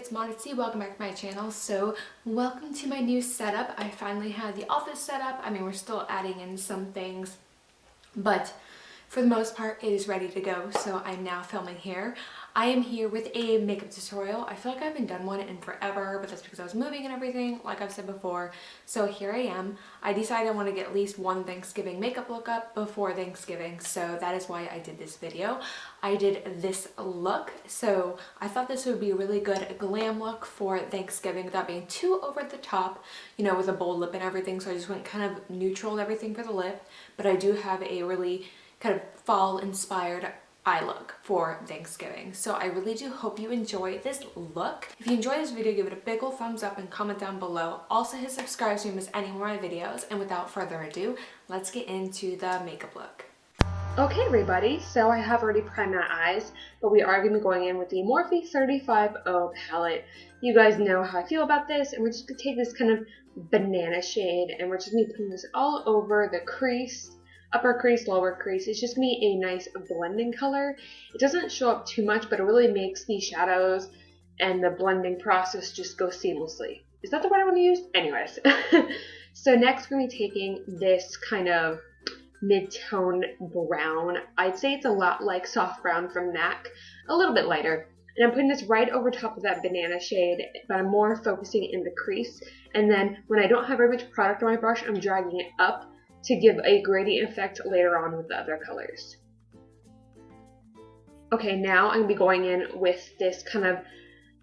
it's Modesty. Welcome back to my channel. So welcome to my new setup. I finally had the office set up. I mean, we're still adding in some things, but for the most part it is ready to go. So I'm now filming here. I am here with a makeup tutorial. I feel like I haven't done one in forever, but that's because I was moving and everything, like I've said before. So here I am. I decided I want to get at least one Thanksgiving makeup look up before Thanksgiving, so that is why I did this video. I did this look, so I thought this would be a really good glam look for Thanksgiving without being too over the top, you know, with a bold lip and everything. So I just went kind of neutral and everything for the lip, but I do have a really kind of fall inspired eye look for Thanksgiving. So I really do hope you enjoy this look. If you enjoy this video, give it a big ol' thumbs up and comment down below. Also hit subscribe so you don't miss any more of my videos. And without further ado, let's get into the makeup look. Okay everybody, so I have already primed my eyes, but we are going to be going in with the Morphe 35O palette. You guys know how I feel about this, and we're just going to take this kind of banana shade, and we're just going to be putting this all over the crease, upper crease, lower crease. It's just going to be a nice blending color. It doesn't show up too much, but it really makes the shadows and the blending process just go seamlessly. Is that the word I want to use? Anyways. So next we're going to be taking this kind of mid-tone brown. I'd say it's a lot like soft brown from MAC, a little bit lighter. And I'm putting this right over top of that banana shade, but I'm more focusing in the crease. And then when I don't have very much product on my brush, I'm dragging it up to give a gradient effect later on with the other colors. Okay, now I'm going to be going in with this kind of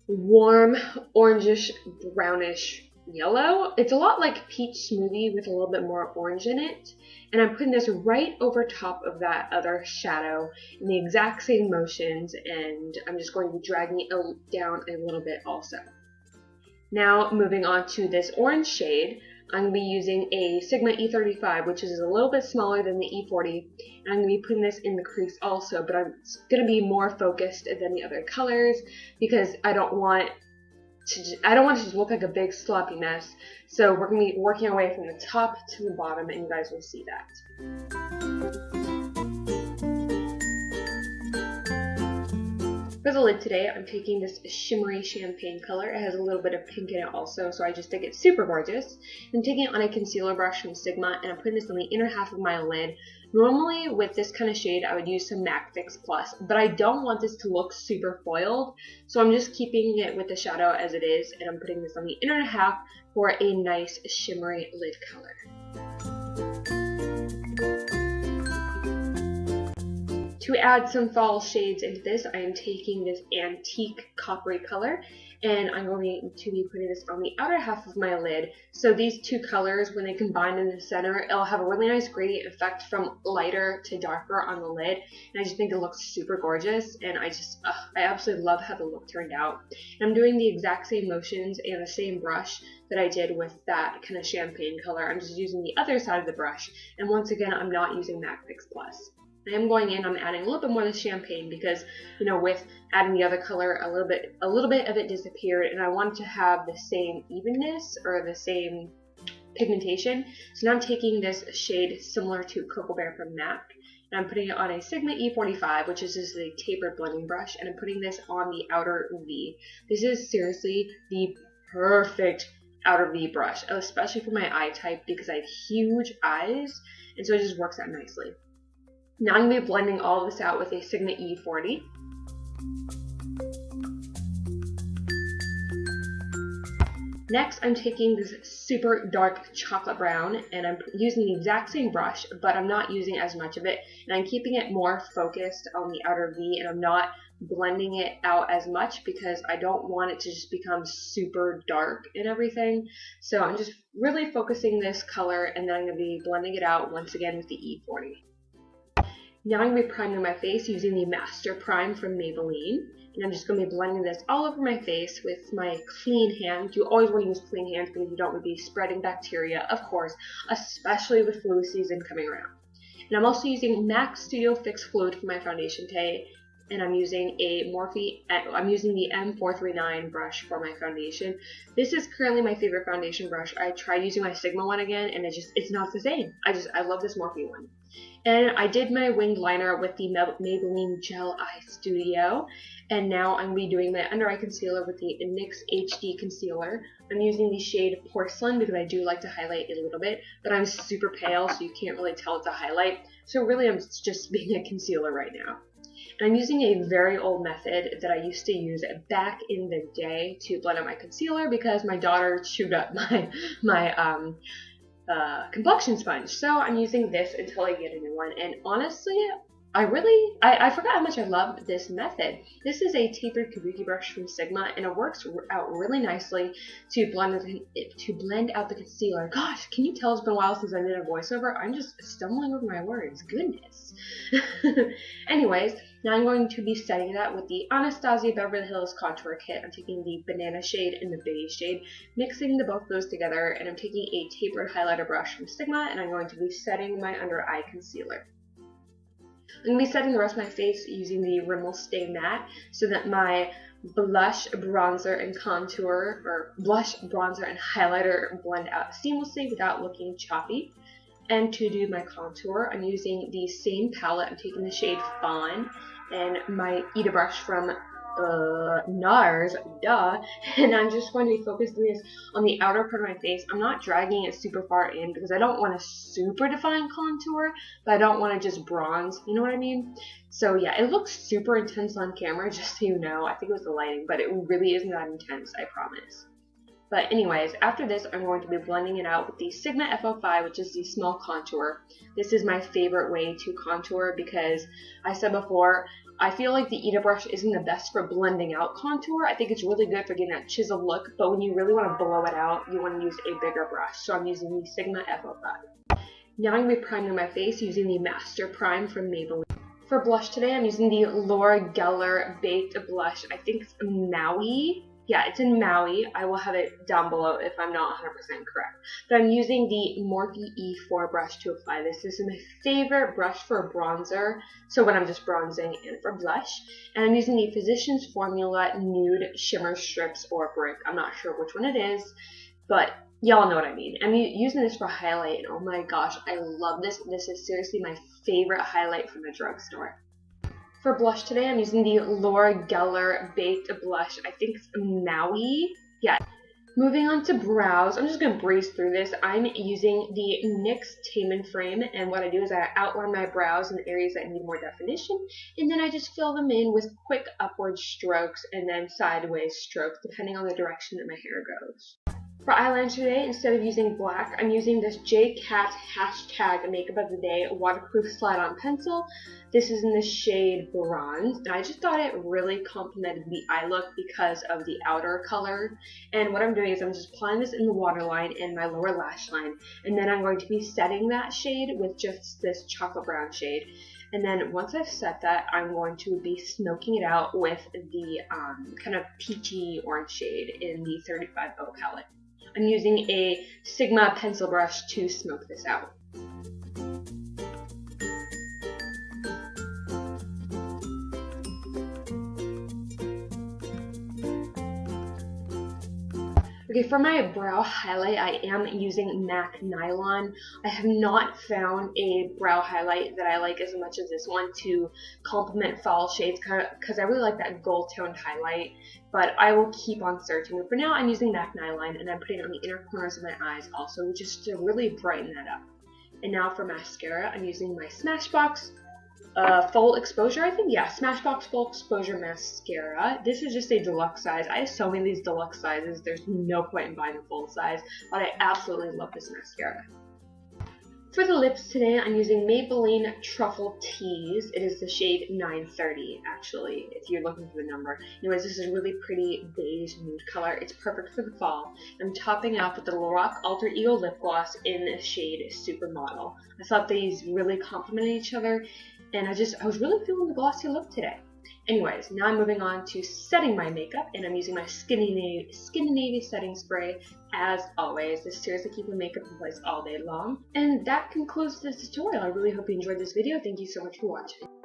warm orangish brownish yellow. It's a lot like peach smoothie with a little bit more orange in it. And I'm putting this right over top of that other shadow in the exact same motions, and I'm just going to be dragging it down a little bit also. Now moving on to this orange shade, I'm going to be using a Sigma E35, which is a little bit smaller than the E40, and I'm going to be putting this in the crease also, but I'm going to be more focused than the other colors because I don't want it to look like a big sloppy mess. So we're going to be working our way from the top to the bottom, and you guys will see that. For the lid today, I'm taking this shimmery champagne color. It has a little bit of pink in it also, so I just think it's super gorgeous. I'm taking it on a concealer brush from Sigma, and I'm putting this on the inner half of my lid. Normally, with this kind of shade, I would use some MAC Fix Plus, but I don't want this to look super foiled, so I'm just keeping it with the shadow as it is, and I'm putting this on the inner half for a nice shimmery lid color. To add some fall shades into this, I am taking this antique coppery color, and I'm going to be putting this on the outer half of my lid. So these two colors, when they combine in the center, it'll have a really nice gradient effect from lighter to darker on the lid, and I just think it looks super gorgeous, and I absolutely love how the look turned out. And I'm doing the exact same motions and the same brush that I did with that kind of champagne color. I'm just using the other side of the brush, and once again, I'm not using MAC Fix Plus. I am going in, I'm adding a little bit more of the champagne because, you know, with adding the other color, a little bit of it disappeared, and I wanted to have the same evenness or the same pigmentation. So now I'm taking this shade similar to Cocoa Bear from MAC, and I'm putting it on a Sigma E45, which is just a tapered blending brush, and I'm putting this on the outer V. This is seriously the perfect outer V brush, especially for my eye type because I have huge eyes, and so it just works out nicely. Now I'm going to be blending all of this out with a Sigma E40. Next, I'm taking this super dark chocolate brown, and I'm using the exact same brush, but I'm not using as much of it, and I'm keeping it more focused on the outer V, and I'm not blending it out as much because I don't want it to just become super dark and everything. So I'm just really focusing this color, and then I'm going to be blending it out once again with the E40. Now I'm going to be priming my face using the Master Prime from Maybelline, and I'm just going to be blending this all over my face with my clean hands. You always want to use clean hands because you don't want to be spreading bacteria, of course, especially with flu season coming around. And I'm also using MAC Studio Fix Fluid for my foundation today, and I'm using the M439 brush for my foundation. This is currently my favorite foundation brush. I tried using my Sigma one again, and it's not the same. I love this Morphe one. And I did my winged liner with the Maybelline Gel Eye Studio, and now I'm going to be doing my under eye concealer with the NYX HD concealer. I'm using the shade Porcelain because I do like to highlight it a little bit, but I'm super pale, so you can't really tell it's a highlight. So really I'm just being a concealer right now. And I'm using a very old method that I used to use back in the day to blend out my concealer because my daughter chewed up my complexion sponge. So I'm using this until I get a new one. And honestly, I forgot how much I love this method. This is a tapered kabuki brush from Sigma, and it works out really nicely to blend out the concealer. Gosh, can you tell it's been a while since I did a voiceover? I'm just stumbling over my words. Goodness. Anyways, now I'm going to be setting that with the Anastasia Beverly Hills Contour Kit. I'm taking the banana shade and the beige shade, mixing both of those together, and I'm taking a tapered highlighter brush from Sigma, and I'm going to be setting my under eye concealer. I'm going to be setting the rest of my face using the Rimmel Stay Matte so that my blush, bronzer, and highlighter blend out seamlessly without looking choppy. And to do my contour, I'm using the same palette. I'm taking the shade Fawn and my Ita brush from NARS, and I'm just going to be focusing this on the outer part of my face. I'm not dragging it super far in because I don't want a super defined contour, but I don't want to just bronze, you know what I mean? So yeah, it looks super intense on camera, just so you know. I think it was the lighting, but it really isn't that intense, I promise. But anyways, after this, I'm going to be blending it out with the Sigma F05, which is the small contour. This is my favorite way to contour because I said before, I feel like the Ita brush isn't the best for blending out contour. I think it's really good for getting that chiseled look, but when you really want to blow it out, you want to use a bigger brush. So I'm using the Sigma F05. Now I'm going to be priming my face using the Master Prime from Maybelline. For blush today, I'm using the Laura Geller Baked Blush. I think it's Maui. Yeah, it's in Maui. I will have it down below if I'm not 100% correct. But I'm using the Morphe E4 brush to apply this. This is my favorite brush for a bronzer, so when I'm just bronzing and for blush. And I'm using the Physicians Formula Nude Shimmer Strips or Brick. I'm not sure which one it is, but y'all know what I mean. I'm using this for highlight, and oh my gosh, I love this. This is seriously my favorite highlight from the drugstore. For blush today, I'm using the Laura Geller Baked Blush. I think it's Maui. Yeah. Moving on to brows, I'm just going to breeze through this. I'm using the NYX Taman Frame, and what I do is I outline my brows in areas that need more definition, and then I just fill them in with quick upward strokes and then sideways strokes, depending on the direction that my hair goes. For eyeliner today, instead of using black, I'm using this JCat hashtag Makeup of the Day waterproof slide-on pencil. This is in the shade Bronze, and I just thought it really complemented the eye look because of the outer color. And what I'm doing is I'm just applying this in the waterline and my lower lash line, and then I'm going to be setting that shade with just this chocolate brown shade. And then once I've set that, I'm going to be smoking it out with the kind of peachy orange shade in the 35O palette. I'm using a Sigma pencil brush to smoke this out. Okay, for my brow highlight, I am using MAC Nylon. I have not found a brow highlight that I like as much as this one to complement fall shades because I really like that gold toned highlight, but I will keep on searching. But for now, I'm using MAC Nylon, and I'm putting it on the inner corners of my eyes also, just to really brighten that up. And now for mascara, I'm using my Smashbox Full Exposure, I think. Yeah, Smashbox Full Exposure Mascara. This is just a deluxe size. I have so many of these deluxe sizes, there's no point in buying a full size, but I absolutely love this mascara. For the lips today, I'm using Maybelline Truffle Tease. It is the shade 930, actually, if you're looking for the number. Anyways, this is a really pretty beige nude color. It's perfect for the fall. I'm topping it off with the Lorac Alter Ego Lip Gloss in the shade Supermodel. I thought these really complemented each other, and I was really feeling the glossy look today. Anyways, now I'm moving on to setting my makeup, and I'm using my Skinny Navy setting spray as always. This seriously keeps my makeup in place all day long. And that concludes this tutorial. I really hope you enjoyed this video. Thank you so much for watching.